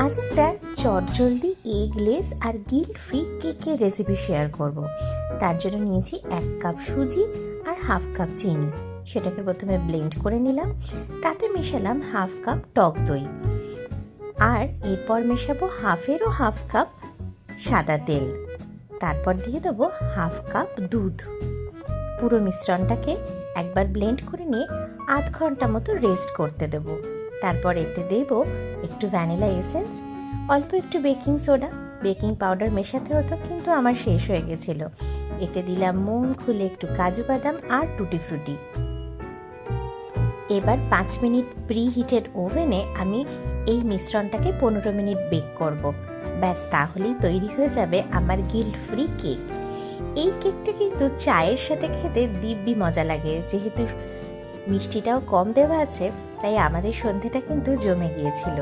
আজ একটা চটজলদি এগলেস আর গিল্ট ফ্রি কেকের রেসিপি শেয়ার করব। তার জন্য নিয়েছি 1 কাপ সুজি আর 1/2 কাপ চিনি। সেটাকে প্রথমে ব্লেন্ড করে নিলাম, তাতে মেশালাম 1/2 কাপ টক দই, আর এরপর মেশাবো 1/2 কাপ সাদা তেল। তারপর দিয়ে দেবো 1/2 কাপ দুধ। পুরো মিশ্রণটাকে একবার ব্লেন্ড করে নিয়ে আধ ঘন্টা মতো রেস্ট করতে দেবো। তারপর এতে দেব একটু ভ্যানিলা এসেন্স, অল্প একটু বেকিং সোডা, বেকিং পাউডার মেশাতে হতো কিন্তু আমার শেষ হয়ে গেছিলো। এতে দিলাম মন খুলে একটু কাজু বাদাম আর টুটি ফ্রুটি। এবার 5 মিনিট প্রি হিটেড ওভেনে আমি এই মিশ্রণটাকে 15 মিনিট বেক করব। ব্যাস, তাহলেই তৈরি হয়ে যাবে আমার গিল্ট ফ্রি কেক। এই কেকটা কিন্তু চায়ের সাথে খেতে দিব্যি মজা লাগে। যেহেতু মিষ্টিটাও কম দেওয়া আছে, তাই আমাদের সন্ধেটা কিন্তু জমে গিয়েছিল।